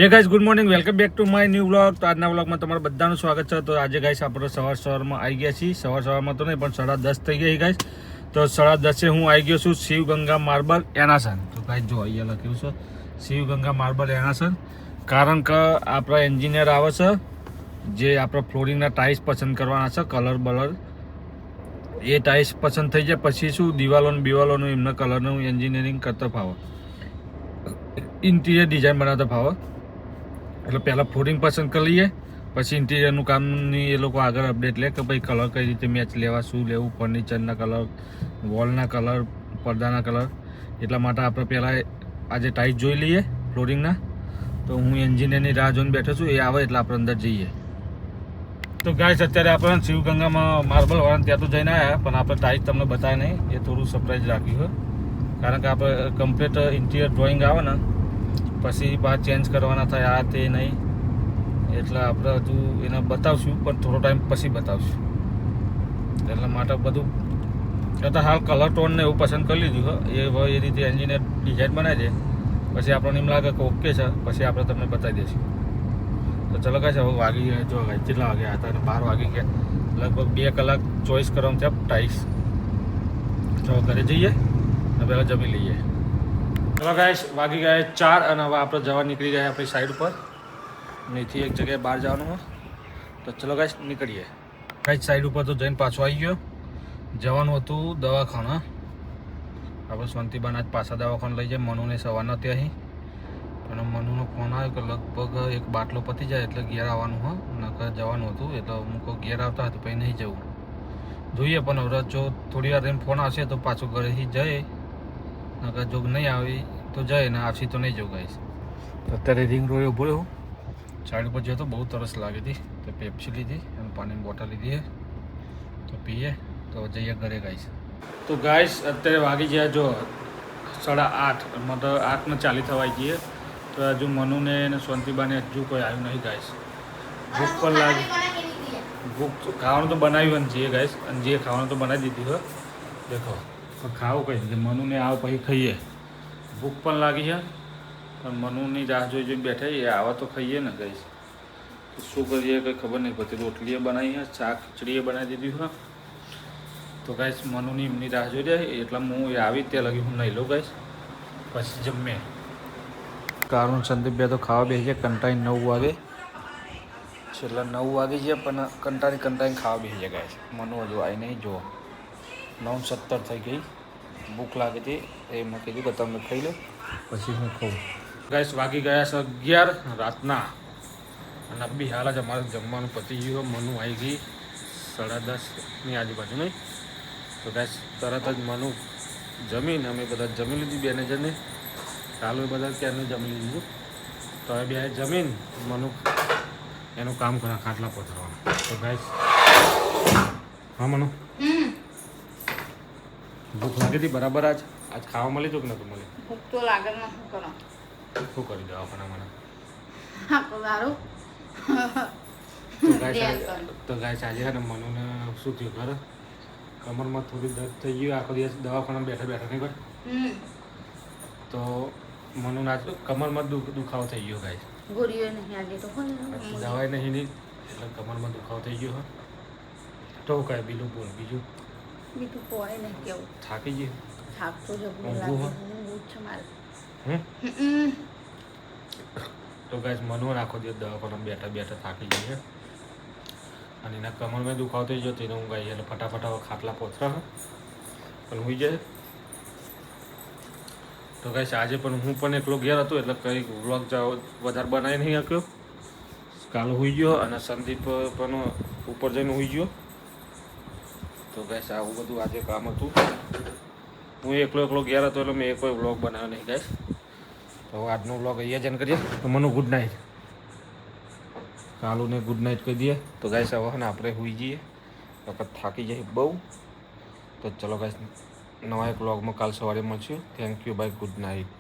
હે guys good morning welcome back to my new vlog. તો આજના વ્લોગમાં તમારું બધાનું સ્વાગત છે. તો આજે ગાઈસ આપણે સવારમાં આવી ગયા છીએ. સવારમાં તો નહીં પણ 10:30 થઈ ગયા ગાઈસ. તો 10:30 હું આવી ગયો છું શિવગંગા માર્બલ એનાસન. તો ગાઈસ જો અહીંયા લખ્યું છે શિવગંગા માર્બલ એનાસન. કારણ કે આપણા એન્જિનિયર આવે છે જે આપણા ફ્લોરિંગના ટાઇલ્સ પસંદ કરવાના છે, કલર બલર એ ટાઇલ્સ પસંદ થઈ જાય પછી શું દિવાલોનું એમના કલરનું એન્જિનિયરિંગ કરતા ફાવે, ઇન્ટિરિયર ડિઝાઇન બનાવતા ફાવે. એટલે પહેલાં ફ્લોરિંગ પસંદ કરી લઈએ, પછી ઇન્ટિરિયરનું કામની એ લોકો આગળ અપડેટ લે કે ભાઈ કલર કઈ રીતે મેચ લેવા, શું લેવું, ફર્નિચરના કલર, વોલના કલર, પડદાના કલર. એટલા માટે આપણે પહેલાં આજે ટાઇલ્સ જોઈ લઈએ ફ્લોરિંગના. તો હું એન્જિનિયરની રાહ જોઈને બેઠો છું, એ આવે એટલે આપણે અંદર જઈએ. તો ગાઈસ અત્યારે આપણે શિવગંગામાં માર્બલ વાળાને ત્યાં તો જઈને આવ્યા, પણ આપણે ટાઇલ્સ તમને બતાવે નહીં, એ થોડું સરપ્રાઈઝ રાખ્યું છે. કારણ કે આપણે કમ્પ્લીટ ઇન્ટિરિયર ડ્રોઈંગ આવે ને પછી પાછા ચેન્જ કરવાના થાય, આ તે નહીં. એટલે આપણે હજુ એને બતાવશું પણ થોડો ટાઈમ પછી બતાવશું. એટલા માટે બધું એટલે હાલ કલર ટોનને એવું પસંદ કરી લીધું છે. એ રીતે એન્જિનિયર ડિઝાઇન બનાવી દે પછી આપણને એમ લાગે કે ઓકે છે, પછી આપણે તમને બતાવી દઈશું. તો ચલો ગાઈસ હવે વાગી ગયા, જો ગાઈસ કેટલા વાગ્યા હતા અને 12 વાગી ગયા. લગભગ 2 કલાક ચોઈસ કરવામાં થયા ટાઇલ્સ. તો ઘરે જઈએ અને પહેલાં જમી લઈએ. ચલો ગાઈસ વાગી ગયા 4 અને હવે આપણે જવા નીકળી ગયા આપણી સાઈડ ઉપર. અહીંથી એક જગ્યાએ બહાર જવાનું હોય તો ચલો ગાઈસ નીકળીએ. ગાઈસ સાઈડ ઉપર તો જઈને પાછો આવી ગયો. જવાનું હતું દવાખાના. આપણે શાંતિબાન આજ પાછા દવાખાને લઈ જાય. મનુને સવારના ત્યાંથી અને મનુનો ફોન આવ્યો કે લગભગ એક બાટલો પતી જાય એટલે ઘેર આવવાનું હોય, નકર જવાનું હતું. એટલે હું કહું ઘેર આવતા હતું પછી નહીં જવું, જોઈએ. પણ હવે જો થોડી વાર રહીને ફોન આવશે તો પાછું ઘરેથી જાય, નકર જો નહીં આવી તો જાય, ને આવશે તો નહીં જવું ગાઈસ. તો અત્યારે રિંગ રોડ ઉભો રહ્યો. સાઈડ ઉપર જતો બહુ તરસ લાગી હતી તો પેપ્સી લીધી અને પાણીની બોટલ લીધી છે, તો પીએ. તો જઈએ ઘરે ગાઈસ. તો ગાઈસ અત્યારે વાગી ગયા જો 8:30, મતલબ 8:40 થવાઈ ગઈએ. તો હજુ મનુને અને શાંતિબાને હજુ કોઈ આવ્યું નહીં ગાઈસ. ભૂખ પણ લાગી, ભૂખ ખાવાનું તો બનાવ્યું છે ગાઈસ, અને જે ખાવાનું તો બનાવી દીધું હોય દેખો. પણ ખાવું કંઈ મનુને આવ પછી ખાઈએ. ભૂખ પણ લાગી છે પણ મનુની રાહ જોઈ બેઠા એ આવા તો ખાઈએ ને ગાઈસ. શું કરીએ કંઈ ખબર નહીં પડતી. રોટલીએ બનાવી છે, શાક ખીચડીએ બનાવી દીધી હોય. તો ગાઈસ મનુની એમની રાહ જોઈ જાય એટલે હું એ આવી ત્યાં લગી હું નહીં લઉં ગાઈસ, પછી જમે. કારણ સંદીપભાઈ તો ખાવા બેસી જાય કંટાળી 9 વાગે, છેલ્લા 9 વાગી જાય પણ કંટાળી ખાવા બેસી જાય ગાઈસ. મનુ હજુ આવી નહીં, જુઓ 9:70 થઈ ગઈ. ભૂખ લાગી હતી એ મેં કીધું કે તમે ખાઈ લો પછી હું ખાઉં. ગાઈસ વાગી ગયા છે 11 રાતના અને બી હાલ જ અમારે જમવાનું પતી ગયું. મનુ આવી ગઈ 10:30ની આજુબાજુ નહીં. તો ગાઈસ તરત જ મનુ જમીને અમે બધા જમી લીધી બેને જઈને. ચાલુ બધા ક્યારનું જમી લીધું. તો હવે બે જમીન મનુ એનું કામ કરે ખાટલા પથરવાનું. તો ગાઈસ હા મનુ ભૂખ લાગી હતી બરાબર? આજ ખાવા મળી હતું કે નતું મળી? ભૂખ તો લાગે ને શું કરો, શું કરી દવાખાના મને તો ગાઈસ આજે છે ને મનુને શું થયું ખરે, કમરમાં થોડી દર્દ થઈ ગયું. આખો દિવસ દવાખાનામાં બેઠા નહીં ભાઈ. તો મનુ આજ કમરમાં દુખાવો થઈ ગયો ગાઈસ. ગોળીઓ નહીં આજે તો દવાઈ નહીં એટલે કમરમાં દુખાવો થઈ ગયો. તો કાંઈ બીજું બોલ, બીજું કોઈ નહીં કેવું. થાકી ગયું? થાક તો જબરું લાગે છે મારે. તો ગાઈસ મનુ આખો દિવસ દવાખાનામાં બેઠા થાકી ગઈ છે અને એના કમરમાં દુખાવો થઈ ગયો. તેને હું ગાઈ એટલે ફટાફટ હવે ખાટલા પોથરા પણ હોઈ જાય. તો ગાઈસ આજે પણ હું પણ એકલો ઘેર હતો એટલે કંઈક વ્લોગ વધારે બનાવી નહીં શક્યો. કાલ હોઈ ગયો અને સંદીપ પણ ઉપર જઈને હોઈ ગયો. તો ગાઈસ આવું બધું આજે કામ હતું. હું એકલો ઘેર હતો એટલે મેં કોઈ વ્લોગ બનાવ્યો નહીં ગાઈસ. તો આજનો વ્લોગ અહીંયા જઈને કરીએ. તો મને ગુડ નાઇટ, કાલુને ગુડ નાઇટ કહી દઈએ. તો ગાઈસ હવે ને આપણે હોઈ જઈએ, વખત થાકી જાય બહુ. તો ચલો ગાઈસ નવા એક વ્લોગમાં કાલ સવારે મળશું. Thank you bye, good night.